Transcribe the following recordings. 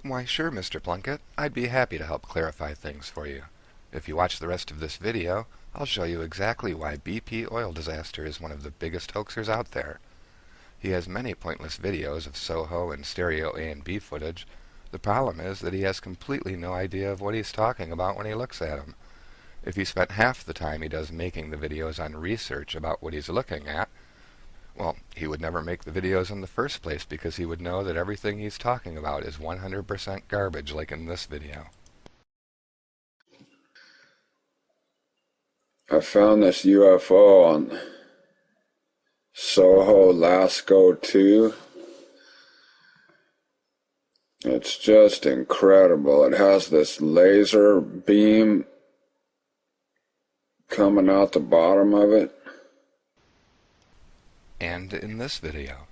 Why sure, Mr. Plunkett. I'd be happy to help clarify things for you. If you watch the rest of this video, I'll show you exactly why BP Oil Disaster is one of the biggest hoaxers out there. He has many pointless videos of Soho and stereo A and B footage. The problem is that he has completely no idea of what he's talking about when he looks at them. If he spent half the time he does making the videos on research about what he's looking at, well, he would never make the videos in the first place because he would know that everything he's talking about is 100% garbage, like in this video. I found this UFO on Soho Lasco 2. It's just incredible. It has this laser beam coming out the bottom of it. And in this video.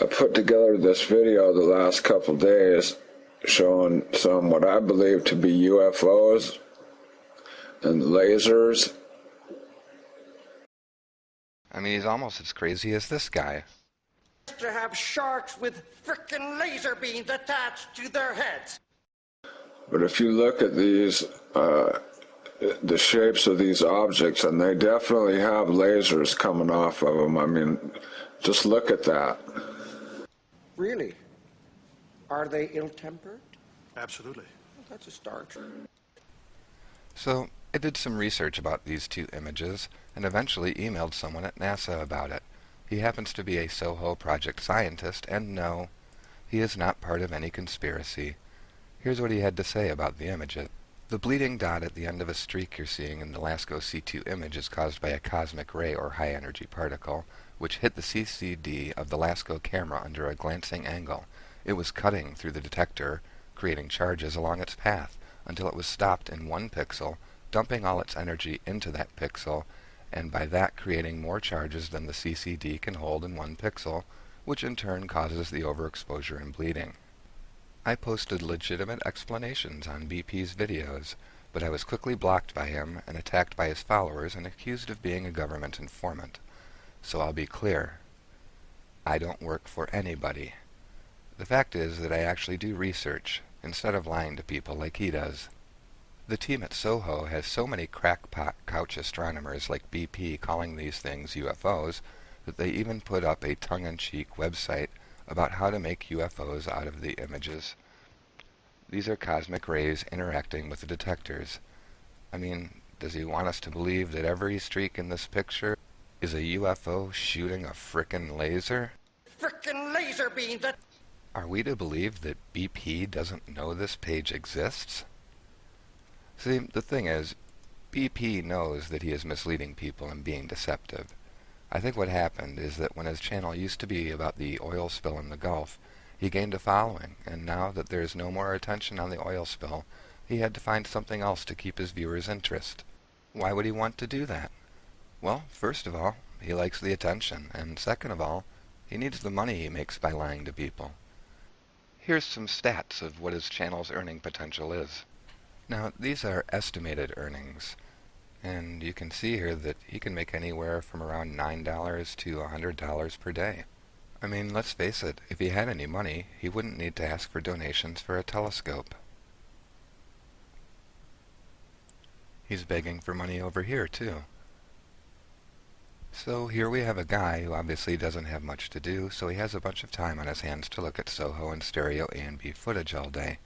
I put together this video the last couple days showing some what I believe to be UFOs and lasers. I mean, he's almost as crazy as this guy. To have sharks with frickin' laser beams attached to their heads. But if you look at these, the shapes of these objects, and they definitely have lasers coming off of them. I mean, just look at that. Really? Are they ill-tempered? Absolutely. Well, that's a start. So, I did some research about these two images, and eventually emailed someone at NASA about it. He happens to be a Soho project scientist, and no, he is not part of any conspiracy. Here's what he had to say about the images. The bleeding dot at the end of a streak you're seeing in the LASCO C2 image is caused by a cosmic ray or high-energy particle, which hit the CCD of the LASCO camera under a glancing angle. It was cutting through the detector, creating charges along its path, until it was stopped in one pixel, dumping all its energy into that pixel, and by that creating more charges than the CCD can hold in one pixel, which in turn causes the overexposure and bleeding. I posted legitimate explanations on BP's videos, but I was quickly blocked by him and attacked by his followers and accused of being a government informant. So I'll be clear. I don't work for anybody. The fact is that I actually do research, instead of lying to people like he does. The team at Soho has so many crackpot couch astronomers like BP calling these things UFOs that they even put up a tongue-in-cheek website about how to make UFOs out of the images. These are cosmic rays interacting with the detectors. I mean, does he want us to believe that every streak in this picture is a UFO shooting a frickin' laser? Frickin' laser beams that... Are we to believe that BP doesn't know this page exists? See, the thing is, BP knows that he is misleading people and being deceptive. I think what happened is that when his channel used to be about the oil spill in the Gulf, he gained a following, and now that there is no more attention on the oil spill, he had to find something else to keep his viewers' interest. Why would he want to do that? Well, first of all, he likes the attention, and second of all, he needs the money he makes by lying to people. Here's some stats of what his channel's earning potential is. Now, these are estimated earnings. And you can see here that he can make anywhere from around $9 to $100 per day. I mean, let's face it, if he had any money, he wouldn't need to ask for donations for a telescope. He's begging for money over here, too. So here we have a guy who obviously doesn't have much to do, so he has a bunch of time on his hands to look at Soho and stereo A and B footage all day.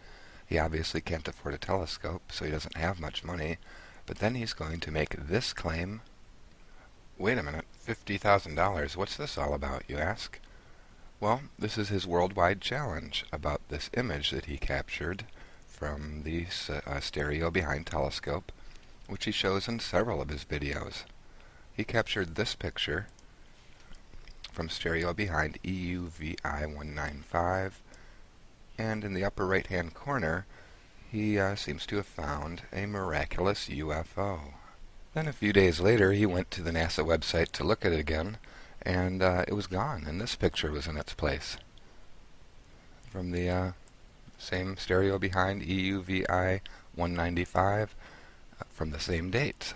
He obviously can't afford a telescope, so he doesn't have much money. But then he's going to make this claim. Wait a minute, $50,000, what's this all about, you ask? Well, this is his worldwide challenge about this image that he captured from the stereo behind telescope, which he shows in several of his videos. He captured this picture from stereo behind EUVI-195, and in the upper right-hand corner, he seems to have found a miraculous UFO. Then a few days later, he went to the NASA website to look at it again, and it was gone, and this picture was in its place. From the same stereo behind EUVI-195, from the same dates.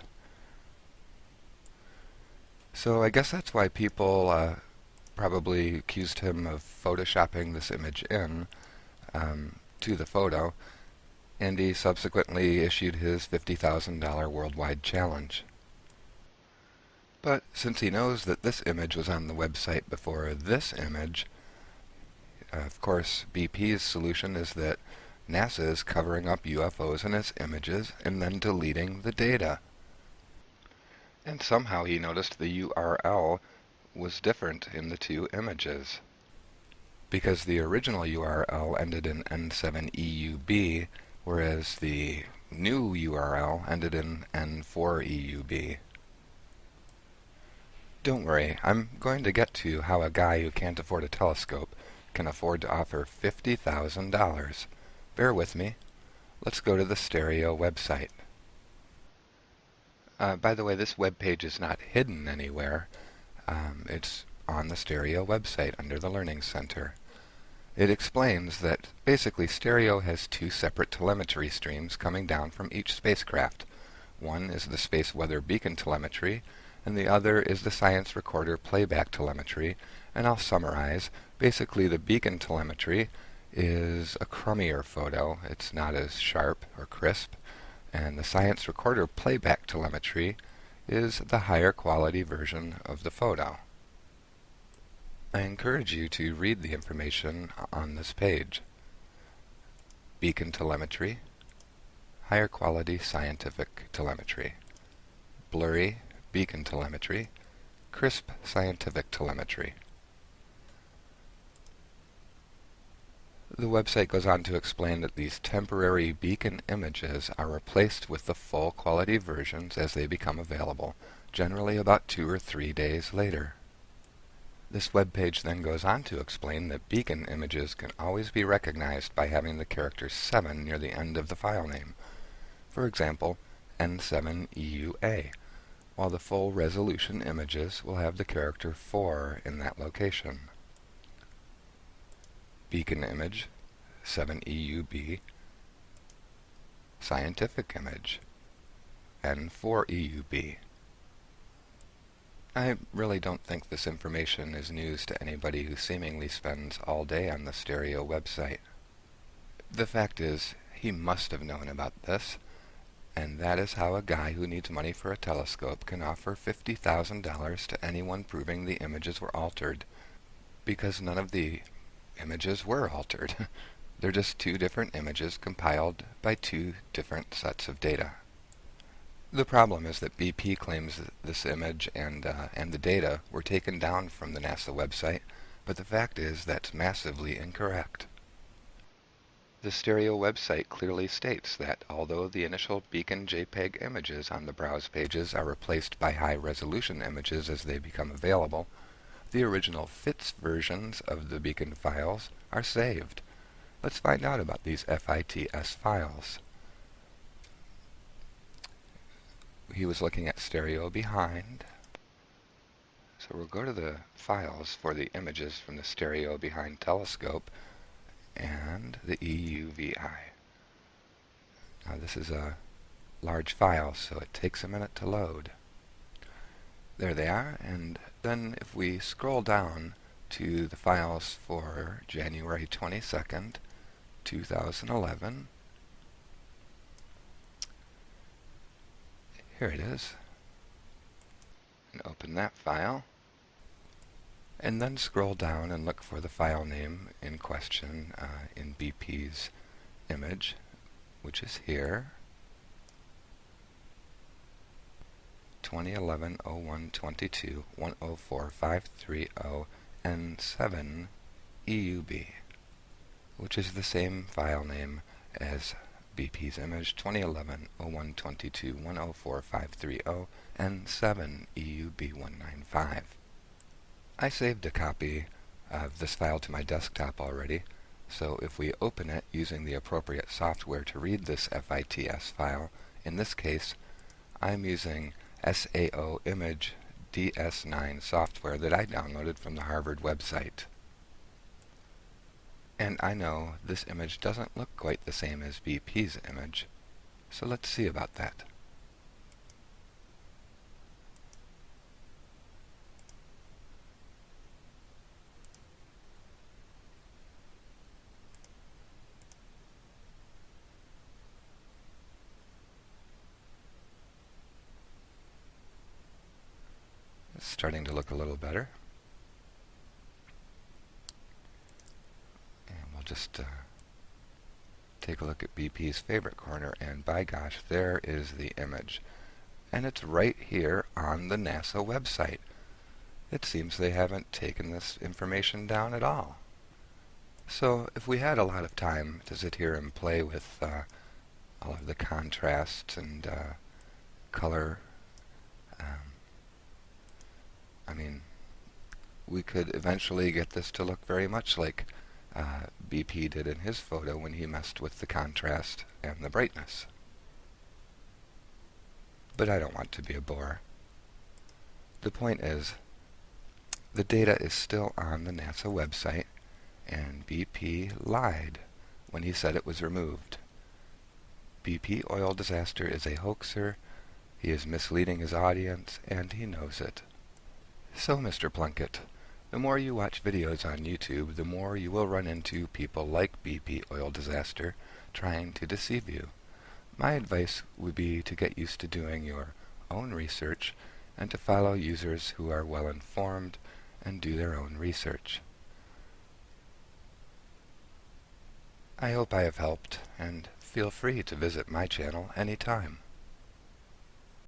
So I guess that's why people probably accused him of photoshopping this image in. to the photo, and he subsequently issued his $50,000 worldwide challenge. But since he knows that this image was on the website before this image, of course, BP's solution is that NASA is covering up UFOs in its images and then deleting the data. And somehow he noticed the URL was different in the two images, because the original URL ended in N7EUB, whereas the new URL ended in N4EUB. Don't worry, I'm going to get to how a guy who can't afford a telescope can afford to offer $50,000. Bear with me. Let's go to the Stereo website. By the way, this web page is not hidden anywhere. It's on the Stereo website under the Learning Center. It explains that basically Stereo has two separate telemetry streams coming down from each spacecraft. One is the space weather beacon telemetry, and the other is the science recorder playback telemetry. And I'll summarize. Basically, the beacon telemetry is a crummier photo. It's not as sharp or crisp. And the science recorder playback telemetry is the higher quality version of the photo. I encourage you to read the information on this page. Beacon telemetry, higher quality scientific telemetry. Blurry beacon telemetry, crisp scientific telemetry. The website goes on to explain that these temporary beacon images are replaced with the full quality versions as they become available, generally about 2 or 3 days later. This web page then goes on to explain that beacon images can always be recognized by having the character 7 near the end of the file name. For example, N7EUA, while the full resolution images will have the character 4 in that location. Beacon image, 7EUB, scientific image, N4EUB. I really don't think this information is news to anybody who seemingly spends all day on the Stereo website. The fact is, he must have known about this, and that is how a guy who needs money for a telescope can offer $50,000 to anyone proving the images were altered, because none of the images were altered. They're just two different images compiled by two different sets of data. The problem is that BP claims that this image and the data were taken down from the NASA website, but the fact is that's massively incorrect. The Stereo website clearly states that although the initial beacon JPEG images on the browse pages are replaced by high-resolution images as they become available, the original FITS versions of the beacon files are saved. Let's find out about these FITS files. He was looking at Stereo behind. So we'll go to the files for the images from the Stereo behind telescope and the EUVI. Now this is a large file, so it takes a minute to load. There they are, and then if we scroll down to the files for January 22nd, 2011, here it is, and open that file, and then scroll down and look for the file name in question in BP's image, which is here, 2011-01-22-104530 N7 EUB, which is the same file name as BP's image, 2011-01-22-104530 N7 EUB195. I saved a copy of this file to my desktop already, so if we open it using the appropriate software to read this FITS file, in this case, I'm using SAO Image DS9 software that I downloaded from the Harvard website. And I know this image doesn't look quite the same as BP's image, so let's see about that. starting to look a little better. And we'll just take a look at BP's favorite corner, and by gosh, there is the image. And it's right here on the NASA website. It seems they haven't taken this information down at all. So if we had a lot of time to sit here and play with all of the contrasts and color, I mean, we could eventually get this to look very much like BP did in his photo when he messed with the contrast and the brightness. But I don't want to be a bore. The point is, the data is still on the NASA website, and BP lied when he said it was removed. BeePeeOilDisaster is a hoaxer, he is misleading his audience, and he knows it. So, Mr. Plunkett, the more you watch videos on YouTube, the more you will run into people like BeePeeOilDisaster trying to deceive you. My advice would be to get used to doing your own research and to follow users who are well informed and do their own research. I hope I have helped, and feel free to visit my channel anytime.